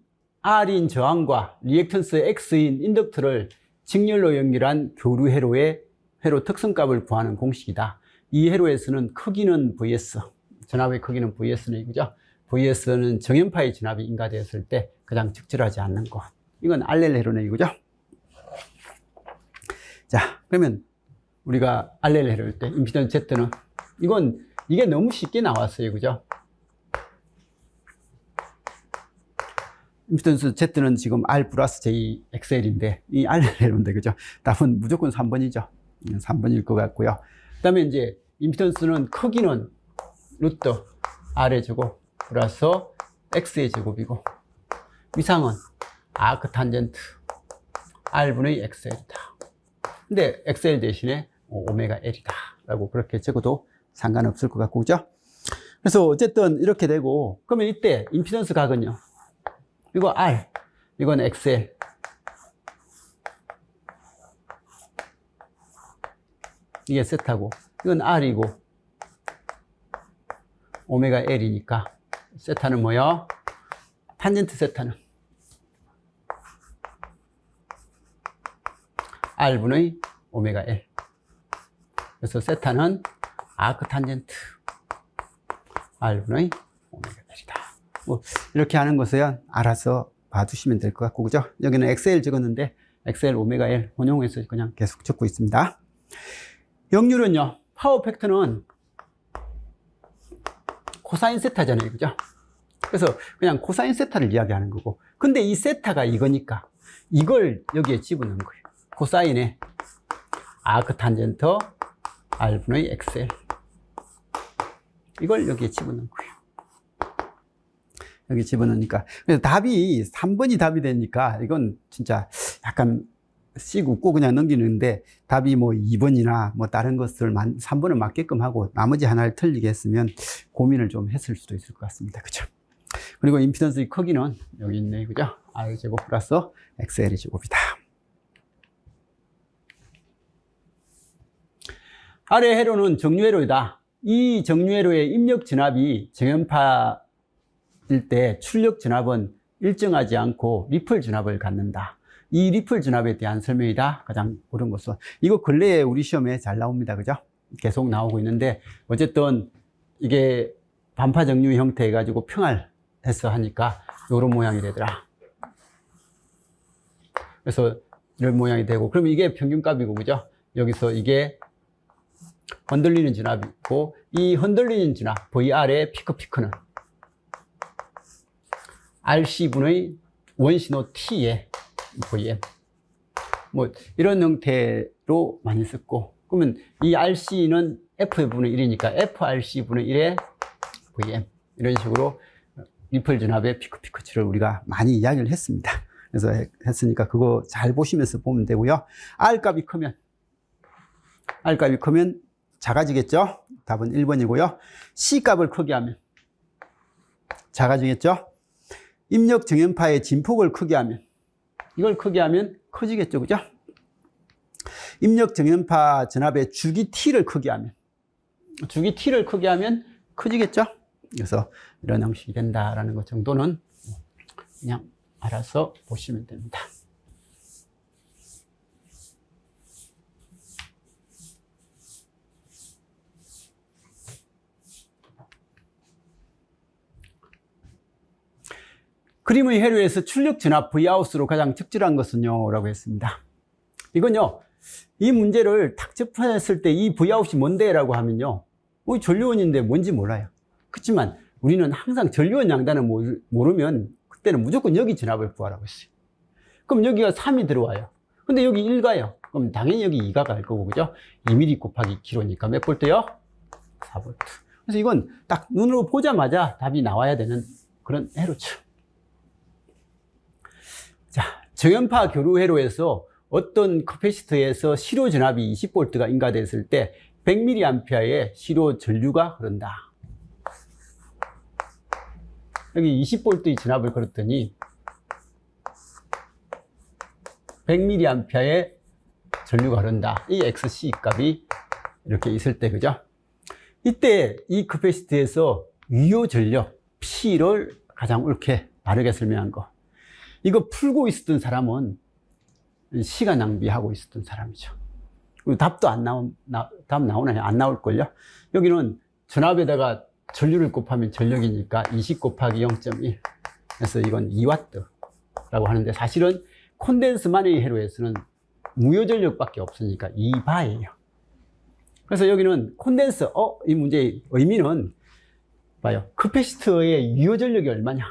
R인 저항과 리액턴스 X인 인덕터를 직렬로 연결한 교류 회로의 회로 특성값을 구하는 공식이다. 이 회로에서는 크기는 VS, 전압의 크기는 VS네, 그죠? VS는 정연파의 전압이 인가되었을 때 가장 적절하지 않는 것. 이건 알렐 회로네, 그죠? 자, 그러면 우리가 알렐 회로일 때 임피던스 Z는 이게 너무 쉽게 나왔어요, 그죠? 임피던스 Z는 지금 R 플러스 J XL인데, 이 알렐인데, 그죠? 답은 무조건 3번이죠. 3번일 것 같고요. 그 다음에 이제, 임피던스는 크기는 루트 R의 제곱 플러스 X의 제곱이고, 위상은 아크 탄젠트 R분의 XL이다. 근데 XL 대신에 오메가 L이다. 라고 그렇게 적어도 상관없을 것 같고, 그죠? 그래서 어쨌든 이렇게 되고, 그러면 이때 임피던스 각은요? 이거 R, 이건 XL. 이게 세타고, 이건 R이고, 오메가 L이니까, 세타는 뭐요? 탄젠트 세타는 R분의 오메가 L. 그래서 세타는 아크 탄젠트 R분의 오메가 L이다. 뭐 이렇게 하는 것은 알아서 봐두시면 될 것 같고, 그죠? 여기는 XL 적었는데 XL 오메가 L 혼용해서 그냥 계속 적고 있습니다. 역률은요, 파워 팩터는 코사인 세타잖아요, 그죠? 그래서 그냥 코사인 세타를 이야기하는 거고. 근데 이 세타가 이거니까 이걸 여기에 집어넣은 거예요. 코사인의 아크 탄젠트 R분의 XL. 이걸 여기에 집어넣은 거예요. 여기 집어넣으니까. 그래서 답이 3번이 답이 되니까 이건 진짜 약간 씩 웃고 그냥 넘기는데, 답이 뭐 2번이나 뭐 다른 것을 3번을 맞게끔 하고 나머지 하나를 틀리게 했으면 고민을 좀 했을 수도 있을 것 같습니다. 그죠? 그리고 임피던스의 크기는 여기 있네. 그죠? R제곱 플러스 XL 제곱이다. 아래 회로는 정류회로이다. 이 정류회로의 입력 진압이 정연파일 때 출력 진압은 일정하지 않고 리플 진압을 갖는다. 이 리플 진압에 대한 설명이다. 가장 옳은 것은. 이거 근래에 우리 시험에 잘 나옵니다. 그죠? 계속 나오고 있는데, 어쨌든 이게 반파 정류 형태 해가지고 평활해서 하니까 이런 모양이 되더라. 그래서 이런 모양이 되고, 그럼 이게 평균값이고, 그죠? 여기서 이게 흔들리는 진압이고, 이 흔들리는 진압, VR의 피크는 RC분의 원신호 T의 VM. 뭐, 이런 형태로 많이 썼고, 그러면 이 RC는 F분의 1이니까 FRC분의 1의 VM. 이런 식으로 리플 진압의 피크치를 우리가 많이 이야기를 했습니다. 그래서 했으니까 그거 잘 보시면서 보면 되고요. R값이 크면 작아지겠죠? 답은 1번이고요. C값을 크게 하면 작아지겠죠? 입력 정연파의 진폭을 크게 하면, 이걸 크게 하면 커지겠죠? 그죠? 입력 정연파 전압의 주기 T를 크게 하면, 주기 T를 크게 하면 커지겠죠? 그래서 이런 형식이 된다라는 것 정도는 그냥 알아서 보시면 됩니다. 그림의 회로에서 출력 진압 Vout으로 가장 적절한 것은요? 라고 했습니다. 이건요, 이 문제를 딱 접했을 때 이 Vout이 뭔데? 라고 하면요, 전류원인데 뭔지 몰라요. 그렇지만 우리는 항상 전류원 양단을 모르면 그때는 무조건 여기 진압을 구하라고 했어요. 그럼 여기가 3이 들어와요. 근데 여기 1 가요. 그럼 당연히 여기 2가 갈 거고, 그죠? 2mm 곱하기 k로니까 몇 볼트요? 4볼트. 그래서 이건 딱 눈으로 보자마자 답이 나와야 되는 그런 회로죠. 자, 정연파 교류 회로에서 어떤 커패시터에서 시로 전압이 20V가 인가됐을 때 100mA의 시로 전류가 흐른다. 여기 20V의 전압을 걸었더니 100mA의 전류가 흐른다. 이 XC 값이 이렇게 있을 때, 그죠? 이때 이 커패시터에서 유효 전력 P를 가장 옳게 바르게 설명한 거. 이거 풀고 있었던 사람은 시간 낭비하고 있었던 사람이죠. 답도 답 나오나요? 안 나올걸요? 여기는 전압에다가 전류를 곱하면 전력이니까 20 곱하기 0.1. 그래서 이건 2W라고 하는데, 사실은 콘덴스만의 회로에서는 무효 전력밖에 없으니까 2바예요. 그래서 여기는 콘덴스, 이 문제의 의미는 봐요. 커패시터의 유효 전력이 얼마냐?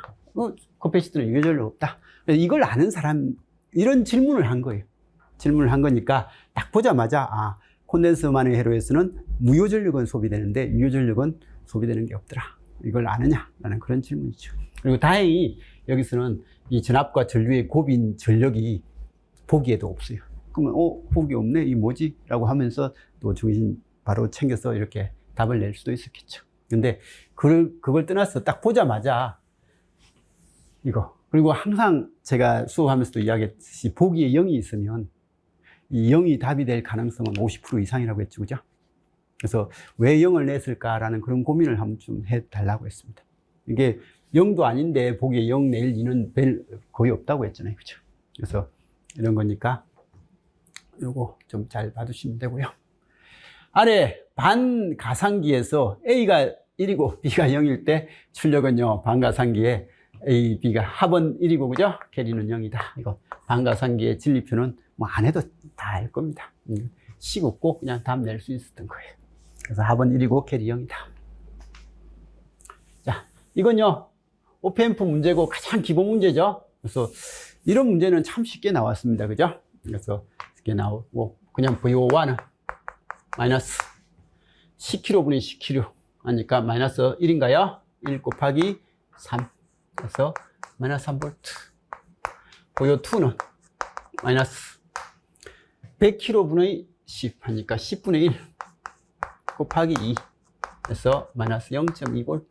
커패시터는 유효 전력 없다. 이걸 아는 사람, 이런 질문을 한 거예요. 질문을 한 거니까 딱 보자마자, 콘덴서만의 회로에서는 무효 전력은 소비되는데 유효 전력은 소비되는 게 없더라. 이걸 아느냐? 라는 그런 질문이죠. 그리고 다행히 여기서는 이 전압과 전류의 곱인 전력이 보기에도 없어요. 그러면, 보기 없네? 이 뭐지? 라고 하면서 또 정신 바로 챙겨서 이렇게 답을 낼 수도 있었겠죠. 근데 그걸 떠나서 딱 보자마자 이거. 그리고 항상 제가 수업하면서도 이야기했듯이 보기에 0이 있으면 이 0이 답이 될 가능성은 50% 이상이라고 했죠. 그죠? 그래서 왜 0을 냈을까라는 그런 고민을 한번 좀 해달라고 했습니다. 이게 0도 아닌데 보기에 0 낼 리는 거의 없다고 했잖아요. 그죠? 그래서 이런 거니까 요거 좀 잘 봐두시면 되고요. 아래 반가상기에서 A가 1이고 B가 0일 때 출력은요, 반가상기에 A, B가 합은 1이고, 그죠? 캐리는 0이다. 이거 반가상기의 진리표는 뭐 안 해도 다 알 겁니다. 시급고 그냥 답 낼 수 있었던 거예요. 그래서 합은 1이고 캐리 0이다. 자, 이건요, OPM프 문제고 가장 기본 문제죠. 그래서 이런 문제는 참 쉽게 나왔습니다. 그죠? 그래서 쉽게 나오고, 그냥 VO1은 마이너스 10kg분의 10kg 하니까 마이너스 1인가요? 1 곱하기 3. 그래서 마이너스 3V. VO2는 마이너스 100kg분의 10 하니까 10분의 1 곱하기 2. 그래서 마이너스 0.2V.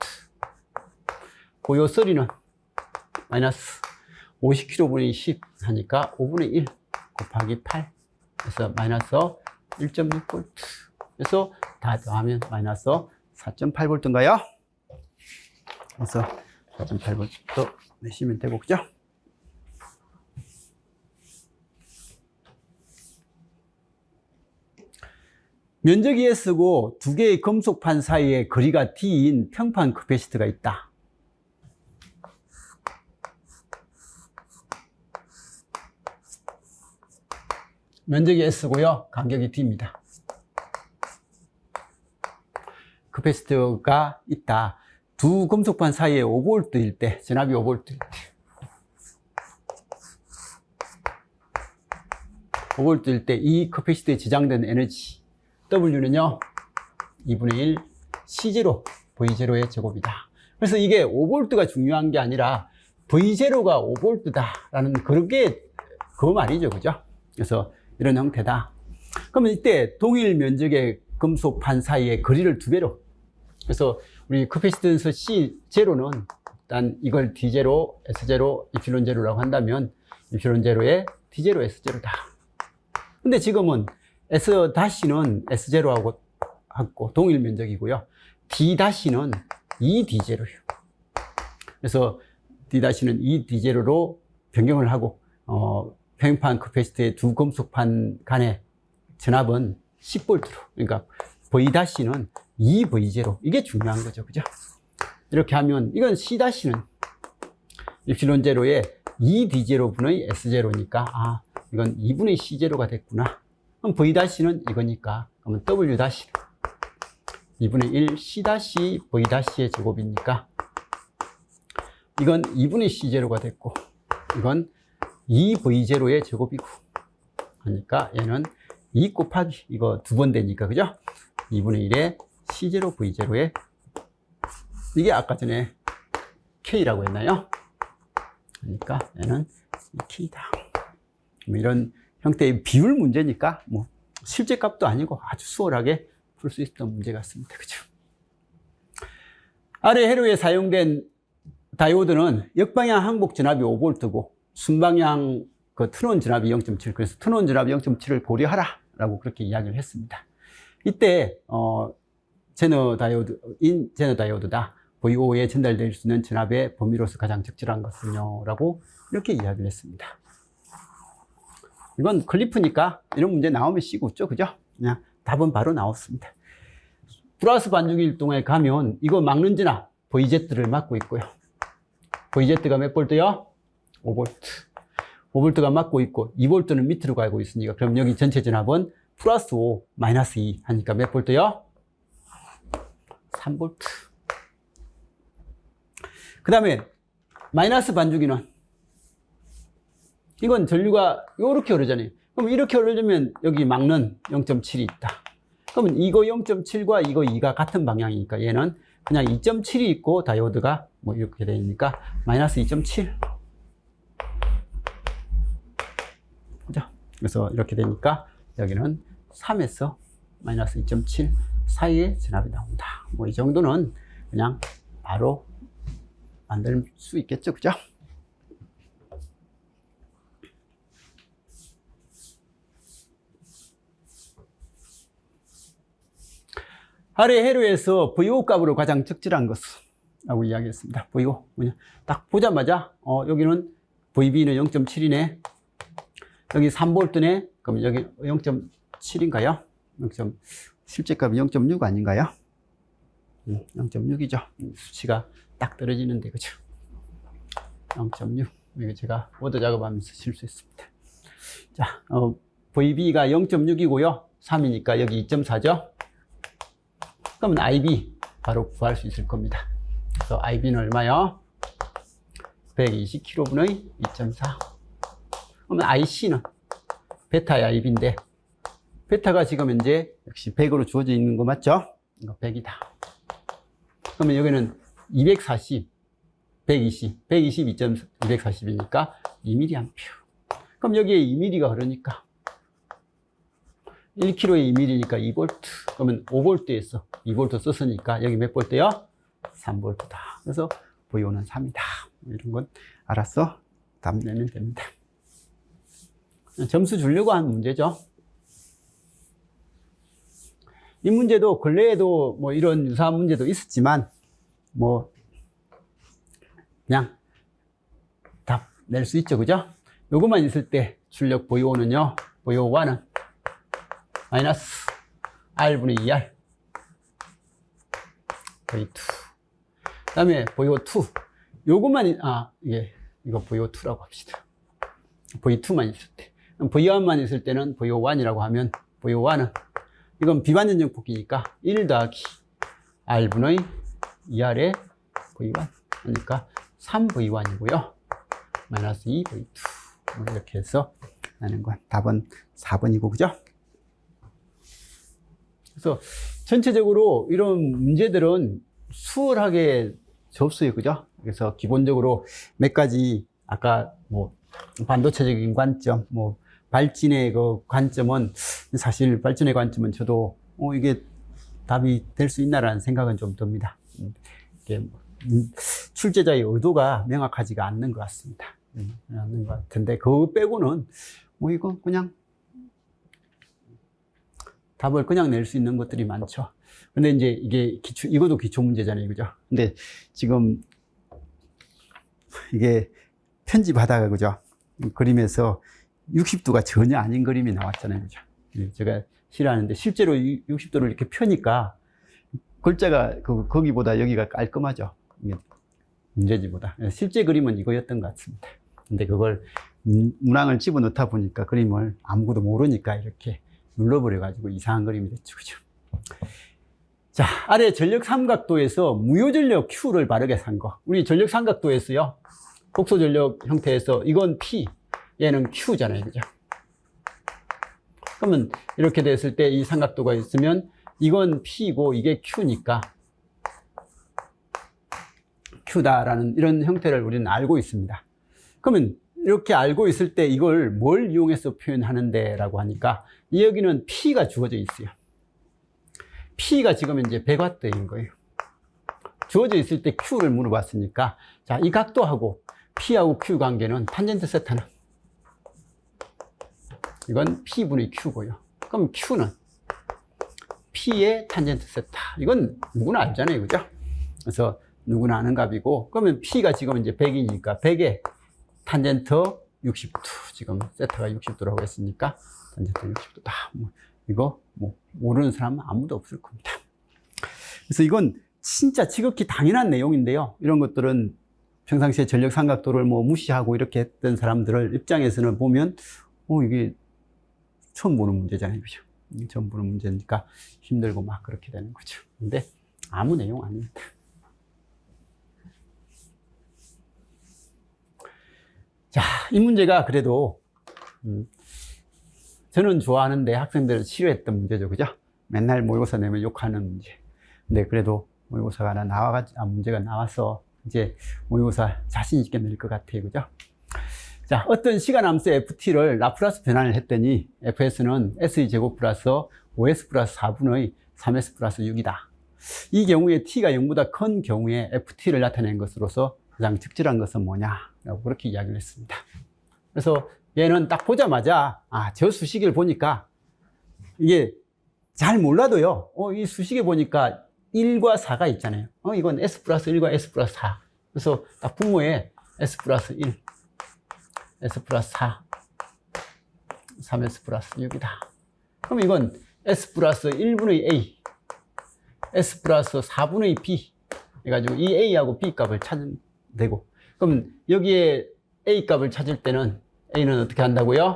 VO3는 마이너스 50kg분의 10 하니까 5분의 1 곱하기 8. 그래서 마이너스 1.6V. 그래서 다 더하면 마이너스 4.8V인가요? 그래서 4.8V 내시면 되고, 그죠? 면적이 S고 두 개의 금속판 사이에 거리가 D인 평판 커패시터가 있다. 면적이 S고요. 간격이 D입니다. 커패시터가 있다. 두 금속판 사이에 5V일 때, 전압이 5V일 때. 5V일 때 이 커패시터에 지장된 에너지 W는요, 2분의 1 C0, V0의 제곱이다. 그래서 이게 5V가 중요한 게 아니라 V0가 5V다라는 그렇게 그 말이죠. 그죠? 그래서 이런 형태다. 그러면 이때 동일 면적의 금속판 사이의 거리를 두 배로. 그래서 우리 커패시턴스 C0는 일단 이걸 D0, S0, 이필론 제로라고 한다면 이필론 제로의 D0, S0다. 근데 지금은 S-는 S0하고 동일 면적이고요. D-는 2D0예요. 그래서 D-는 2D0로 변경을 하고, 평판 커패시터의 두 금속판 간의 전압은 10V로. 그러니까 V-는 2V0. 이게 중요한 거죠. 그죠? 이렇게 하면 이건 C-는 이필론 제로의 2D0분의 S0니까, 아, 이건 2분의 C0가 됐구나. 그럼 V-는 이거니까, 그러면 W-는 2분의 1 C-V-의 제곱이니까, 이건 2분의 C0가 됐고, 이건 2V0의 제곱이고, 하니까 얘는 2 곱하기, 이거 두 번 되니까, 그죠? 2분의 1의 C0, V0의, 이게 아까 전에 K라고 했나요? 그러니까 얘는 K다. 뭐 이런 형태의 비율 문제니까 뭐 실제 값도 아니고 아주 수월하게 풀 수 있었던 문제 같습니다. 그죠? 아래 회로에 사용된 다이오드는 역방향 항복 전압이 5V고 순방향 그 트론 전압이 0.7. 그래서 트론 전압 0.7을 고려하라 라고 그렇게 이야기를 했습니다. 이때 제너 다이오드다. VO에 전달될 수 있는 전압의 범위로서 가장 적절한 것은요 라고 이렇게 이야기를 했습니다. 이건 클리프니까 이런 문제 나오면 씩 웃죠. 그죠? 그냥 답은 바로 나왔습니다. 플러스 반죽일동에 가면 이거 막는 전압 VZ를 막고 있고요. VZ가 몇 볼트요? 5V. 5V가 막고 있고 2V는 밑으로 가고 있으니까 그럼 여기 전체 전압은 플러스 5, 마이너스 2 하니까 몇 볼트요? 3V. 그 다음에 마이너스 반죽이는 이건 전류가 이렇게 흐르잖아요. 그럼 이렇게 흐르려면 여기 막는 0.7이 있다. 그러면 이거 0.7과 이거 2가 같은 방향이니까 얘는 그냥 2.7이 있고 다이오드가 뭐 이렇게 되니까 마이너스 2.7. 그죠? 그래서 이렇게 되니까 여기는 3에서 마이너스 2.7 사이에 전압이 나온다. 뭐 이 정도는 그냥 바로 만들 수 있겠죠. 그죠? 아래 회로에서 VO 값으로 가장 적절한 것은 라고 이야기했습니다. VO 딱 보자마자 여기는 VB는 0.7이네. 여기 3V네. 그럼 여기 0.7인가요? 실제 값이 0.6 아닌가요? 0.6이죠. 수치가 딱 떨어지는데, 그죠? 0.6. 이거 제가 워드 작업하면서 실수했습니다. 자, VB가 0.6이고요. 3이니까 여기 2.4죠? 그러면 IB 바로 구할 수 있을 겁니다. 그래서 IB는 얼마요? 120kV의 2.4. 그러면 IC는 베타의 IB인데, 베타가 지금 현재 역시 100으로 주어져 있는 거 맞죠? 이거 100이다. 그러면 여기는 240, 120, 240이니까 2mA. 그럼 여기에 2m가 흐르니까 1kg에 2m니까 2V. 그러면 5V에서 2V 썼으니까 여기 몇 V요? 3V다. 그래서 VO는 3이다. 이런 건 알아서 답 내면 됩니다. 점수 주려고 한 문제죠. 이 문제도 근래에도 뭐 이런 유사한 문제도 있었지만 뭐 그냥 답 낼 수 있죠. 그죠? 요것만 있을 때 출력 VO는요. VO1은 마이너스 R분의 2R V2. 그 다음에 VO2. 요것만, 이거 VO2라고 합시다. V2만 있을 때. V1만 있을 때는 VO1이라고 하면 VO1은 이건 비반전적 폭이니까 1 더하기 R분의 2R의 V1. 그러니까 3V1이고요. 마이너스 2V2. 이렇게 해서 나는 건 답은 4번이고, 그죠? 그래서 전체적으로 이런 문제들은 수월하게 접수해요. 그죠? 그래서 기본적으로 몇 가지, 아까 뭐 반도체적인 관점, 뭐 발진의 그 관점은, 사실 발진의 관점은 저도 이게 답이 될 수 있나라는 생각은 좀 듭니다. 이게 출제자의 의도가 명확하지가 않는 것 같습니다. 않는 것 같은데, 그거 빼고는 뭐 이거 그냥 답을 그냥 낼 수 있는 것들이 많죠. 근데 이제 이게 이것도 기초 문제잖아요. 그죠? 근데 지금 이게 편집하다가, 그죠? 그림에서 60도가 전혀 아닌 그림이 나왔잖아요. 그죠? 제가 싫어하는데 실제로 60도를 이렇게 펴니까 글자가 거기보다 여기가 깔끔하죠. 문제지보다. 실제 그림은 이거였던 것 같습니다. 근데 그걸 문항을 집어넣다 보니까 그림을 아무것도 모르니까 이렇게 눌러버려가지고 이상한 그림이 됐죠. 그죠? 자, 아래 전력 삼각도에서 무효 전력 Q를 바르게 산 거. 우리 전력 삼각도에서요, 복소 전력 형태에서 이건 P, 얘는 Q잖아요. 그죠? 그러면 이렇게 됐을 때 이 삼각도가 있으면 이건 P고 이게 Q니까 Q다라는 이런 형태를 우리는 알고 있습니다. 그러면 이렇게 알고 있을 때 이걸 뭘 이용해서 표현하는데 라고 하니까, 여기는 P가 주어져 있어요. P가 지금 이제 100W인 거예요. 주어져 있을 때 Q를 물어봤으니까, 자, 이 각도하고 P하고 Q 관계는 탄젠트 세타는 이건 P분의 Q고요. 그럼 Q는 P의 탄젠트 세타. 이건 누구나 알잖아요. 그죠? 그래서 누구나 아는 값이고, 그러면 P가 지금 이제 100이니까 100에 탄젠트 60도. 지금 세타가 60도라고 했으니까 탄젠트 60도다. 이거 모르는 사람은 아무도 없을 겁니다. 그래서 이건 진짜 지극히 당연한 내용인데요. 이런 것들은 평상시에 전력 삼각도를 무시하고 이렇게 했던 사람들을 입장에서는 보면 이게 처음 보는 문제잖아요. 그죠? 처음 보는 문제니까 힘들고 막 그렇게 되는 거죠. 근데 아무 내용 아닙니다. 자, 이 문제가 그래도 저는 좋아하는데 학생들은 싫어했던 문제죠. 그죠? 맨날 모의고사 내면 욕하는 문제. 근데 그래도 모의고사가 문제가 나와서 이제 모의고사 자신 있게 낼 것 같아요. 그죠? 자, 어떤 시간함수 ft를 라플라스 변환을 했더니 fs는 s제곱 플러스 5s 플러스 4분의 3s 플러스 6이다. 이 경우에 t가 0보다 큰 경우에 ft를 나타낸 것으로서 가장 적절한 것은 뭐냐라고 그렇게 이야기를 했습니다. 그래서 얘는 딱 보자마자 저 수식을 보니까 이게 잘 몰라도요, 이 수식에 보니까 1과 4가 있잖아요. 이건 s 플러스 1과 s 플러스 4. 그래서 딱 분모에 s 플러스 1, s 플러스 4, 3s 플러스 6이다. 그럼 이건 s 플러스 1분의 a, s 플러스 4분의 b 해가지고 이 a하고 b 값을 찾으면 되고, 그럼 여기에 a 값을 찾을 때는 a는 어떻게 한다고요?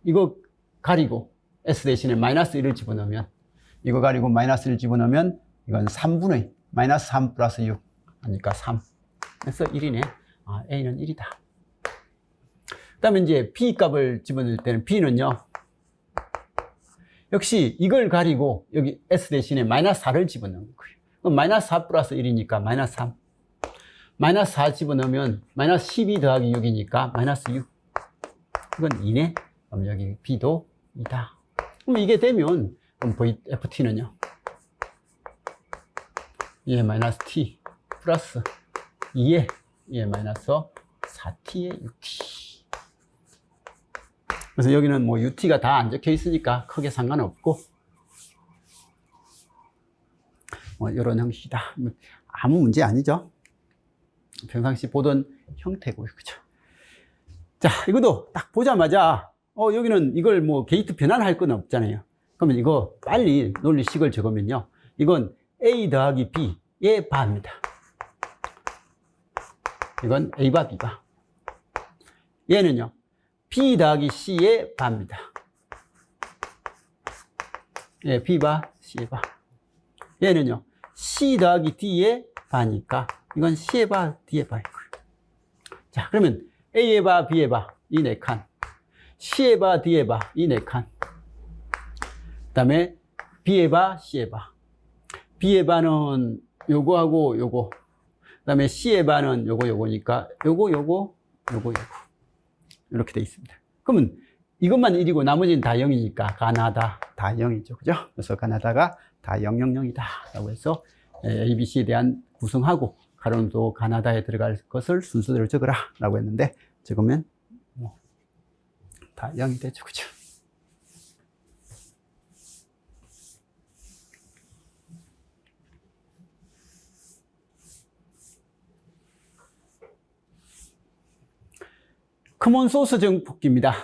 이거 가리고 s 대신에 마이너스 1을 집어넣으면, 이거 가리고 마이너스 1을 집어넣으면 이건 3분의 마이너스 3 플러스 6 하니까 3. 그래서 1이네. A는 1이다. 그 다음에 이제 B 값을 집어넣을 때는 B는요, 역시 이걸 가리고 여기 S 대신에 마이너스 4를 집어넣는 거예요. 그럼 마이너스 4 플러스 1이니까 마이너스 3. 마이너스 4 집어넣으면 마이너스 12 더하기 6이니까 마이너스 6. 이건 2네. 그럼 여기 B도 2다. 그럼 이게 되면 그럼 FT는요, 2의 마이너스 T 플러스 2의 마이너스 4T의 6T. 그래서 여기는 뭐 UT가 다 안 적혀 있으니까 크게 상관없고, 뭐 이런 형식이다. 아무 문제 아니죠. 평상시 보던 형태고요. 그죠? 자, 이것도 딱 보자마자, 여기는 이걸 뭐 게이트 변환할 건 없잖아요. 그러면 이거 빨리 논리식을 적으면요, 이건 A 더하기 B의 바입니다. 이건 A바 B바. 얘는요, B 더하기 C의 바입니다. 예, B바 C의 바. 얘는요, C 더하기 D의 바니까 이건 C의 바 D의 바이고요. 자, 그러면 A의 바 B의 바 이 4칸, C의 바 D의 바 이 4칸, 그 다음에 B의 바 C의 바. B의 바는 요거하고 요거, 그 다음에 C의 바는 요거니까 요거 이렇게 돼 있습니다. 그러면 이것만 1이고 나머지는 다 0이니까 가나다 다 0이죠. 그죠? 그래서 가나다가 다 000이다 라고 해서 ABC에 대한 구성하고 가로도 가나다에 들어갈 것을 순서대로 적으라 라고 했는데, 적으면 다 0이 되죠. 그죠? 커먼 소스 정폭기입니다.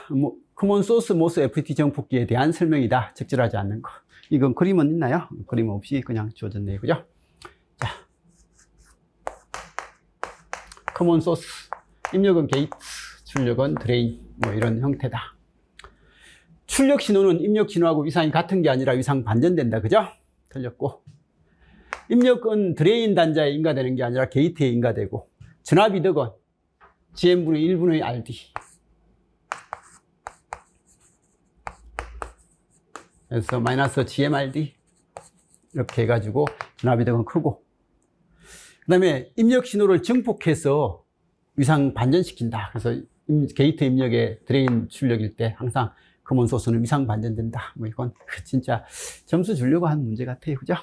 커먼 소스 모스 FT 정폭기에 대한 설명이다. 적절하지 않는 거. 이건 그림은 있나요? 그림 없이 그냥 주어졌네요. 그죠? 자, 커먼 소스. 입력은 게이트, 출력은 드레인. 뭐 이런 형태다. 출력 신호는 입력 신호하고 위상이 같은 게 아니라 위상 반전된다. 그죠? 틀렸고. 입력은 드레인 단자에 인가되는 게 아니라 게이트에 인가되고, 전압 이득은 GM분의 1분의 RD. 그래서 마이너스 GMRD. 이렇게 해가지고 전압이득은 크고, 그 다음에 입력 신호를 증폭해서 위상 반전시킨다. 그래서 게이트 입력에 드레인 출력일 때 항상 커먼 소스는 위상 반전된다. 뭐 이건 진짜 점수 주려고 하는 문제 같아요. 그죠?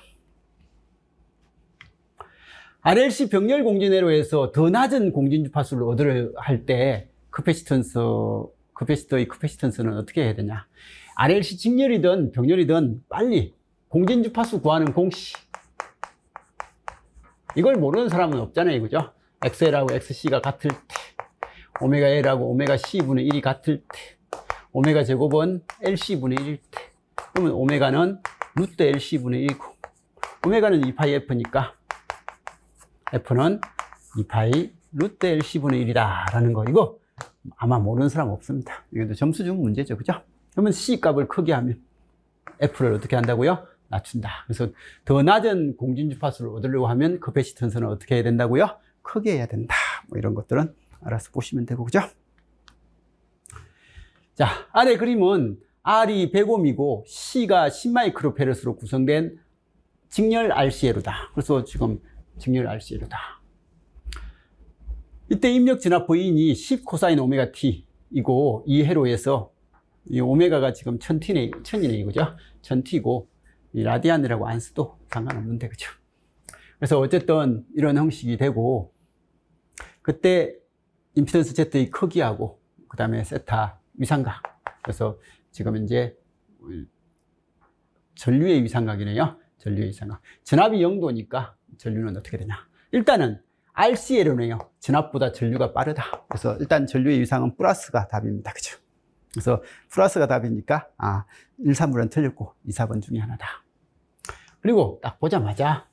RLC 병렬 공진회로에서 더 낮은 공진 주파수를 얻으려 할 때 커패시터의 커패시턴스는 어떻게 해야 되냐? RLC 직렬이든 병렬이든 빨리 공진 주파수 구하는 공식. 이걸 모르는 사람은 없잖아요. 그죠? XL하고 XC가 같을 때, 오메가 L하고 오메가 C분의 1이 같을 때, 오메가 제곱은 LC분의 1일 때, 그러면 오메가는 루트 LC분의 1이고, 오메가는 2파이 F니까 F는 2파이 루트 LC분의 1이다 라는 거. 이거 아마 모르는 사람 없습니다. 이것도 점수 준 문제죠. 그죠? 그러면 C 값을 크게 하면 F를 어떻게 한다고요? 낮춘다. 그래서 더 낮은 공진 주파수를 얻으려고 하면 커패시턴스는 어떻게 해야 된다고요? 크게 해야 된다. 뭐 이런 것들은 알아서 보시면 되고. 그죠? 자, 아래 그림은 R이 100옴이고 C가 10마이크로페르스로 구성된 직렬 RCL로다. 그래서 지금 직렬 RCL로다. 이때 입력 진압 V인이 10 코사인 오메가 T이고, 이 회로에서 이 오메가가 지금 1000이네 이거죠? 1000T고, 이 라디안이라고 안 써도 상관없는데, 그죠? 그래서 어쨌든 이런 형식이 되고, 그때 임피던스 Z의 크기하고, 그 다음에 세타 위상각. 그래서 지금 이제 전류의 위상각이네요. 전류의 위상각. 전압이 0도니까 전류는 어떻게 되냐. 일단은 RCL은요, 전압보다 전류가 빠르다. 그래서 일단 전류의 위상은 플러스가 답입니다. 그죠? 그래서 플러스가 답이니까 1, 3번은 틀렸고 2, 4번 중에 하나다. 그리고 딱 보자마자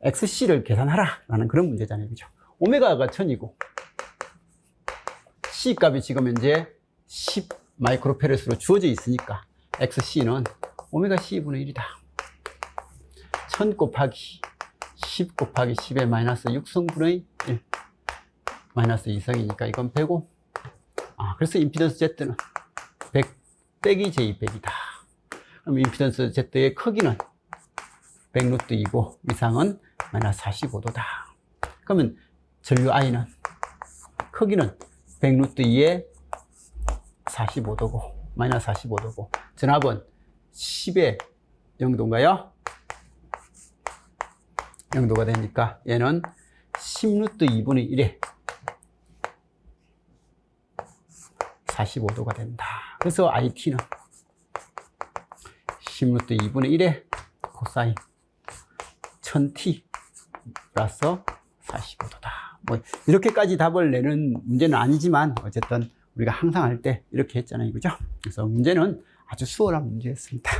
XC를 계산하라 라는 그런 문제잖아요. 그죠? 오메가가 1000이고 C 값이 지금 현재 10 마이크로페르스로 주어져 있으니까 XC는 오메가 C분의 1이다. 1000 곱하기 10 곱하기 10의 마이너스 6성분의 1. 마이너스 2성이니까 이건 105. 그래서 임피던스 Z는 100 빼기 J100이다. 그럼 임피던스 Z의 크기는 100 루트 2고 이상은 마이너스 45도다. 그러면 전류 I는 크기는 100 루트 2에 45도고 마이너스 45도고 전압은 10의 0도인가요? 0도가 되니까 얘는 10 루트 2분의 1에 45도가 된다. 그래서 IT는 10 루트 2분의 1에 코사인 1000t 플러스 45도다. 뭐 이렇게까지 답을 내는 문제는 아니지만 어쨌든 우리가 항상 할 때 이렇게 했잖아요. 그죠? 그래서 문제는 아주 수월한 문제였습니다.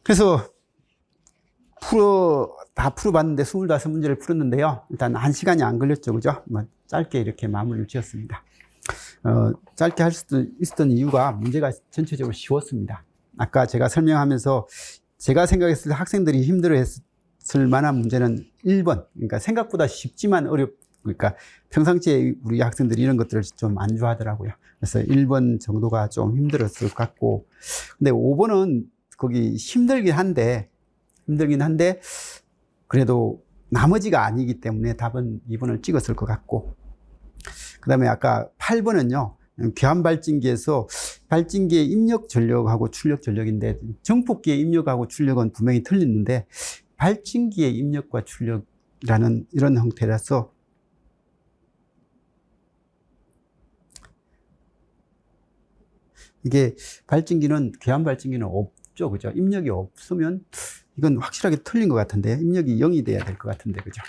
그래서 다 풀어봤는데 25문제를 풀었는데요. 일단 1시간이 안 걸렸죠. 그죠? 뭐 짧게 이렇게 마무리를 지었습니다. 짧게 할 수도 있었던 이유가 문제가 전체적으로 쉬웠습니다. 아까 제가 설명하면서 제가 생각했을 때 학생들이 힘들어했을 만한 문제는 1번. 그러니까 생각보다 쉽지만 그러니까 평상시에 우리 학생들이 이런 것들을 좀 안 좋아하더라고요. 그래서 1번 정도가 좀 힘들었을 것 같고. 근데 5번은 거기 힘들긴 한데 그래도 나머지가 아니기 때문에 답은 2번을 찍었을 것 같고. 그 다음에 아까 8번은요, 귀환발진기에서 발진기의 입력 전력하고 출력 전력인데, 정폭기의 입력하고 출력은 분명히 틀리는데, 발진기의 입력과 출력이라는 이런 형태라서, 이게 발진기는, 귀환발진기는 없죠. 그죠? 입력이 없으면, 이건 확실하게 틀린 것 같은데, 입력이 0이 돼야 될 것 같은데, 그죠?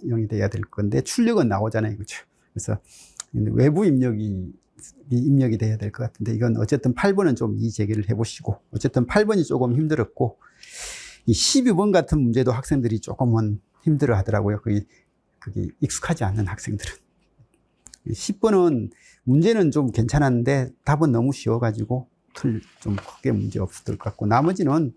0이 돼야 될 건데, 출력은 나오잖아요. 그죠? 그래서 외부 입력이 돼야 될 것 같은데, 이건 어쨌든 8번은 좀 이 재개를 해보시고, 어쨌든 8번이 조금 힘들었고, 이 12번 같은 문제도 학생들이 조금은 힘들어 하더라고요. 그게 익숙하지 않는 학생들은. 10번은 문제는 좀 괜찮았는데, 답은 너무 쉬워가지고, 좀 크게 문제 없었을 것 같고, 나머지는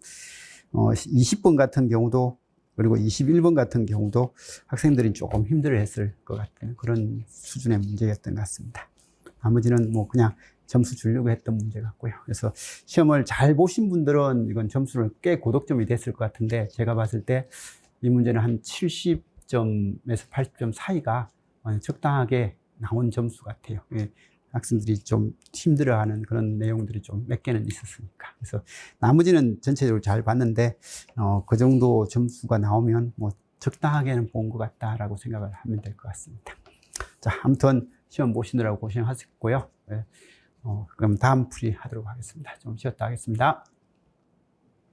20번 같은 경우도, 그리고 21번 같은 경우도 학생들이 조금 힘들어 했을 것 같은 그런 수준의 문제였던 것 같습니다. 나머지는 뭐 그냥 점수 주려고 했던 문제 같고요. 그래서 시험을 잘 보신 분들은 이건 점수를 꽤 고득점이 됐을 것 같은데, 제가 봤을 때 이 문제는 한 70점에서 80점 사이가 적당하게 나온 점수 같아요. 학생들이 좀 힘들어하는 그런 내용들이 좀 몇 개는 있었으니까. 그래서 나머지는 전체적으로 잘 봤는데, 그 정도 점수가 나오면 뭐 적당하게는 본 것 같다라고 생각을 하면 될 것 같습니다. 자, 아무튼 시험 보시느라고 고생하셨고요. 그럼 다음 풀이 하도록 하겠습니다. 좀 쉬었다 하겠습니다.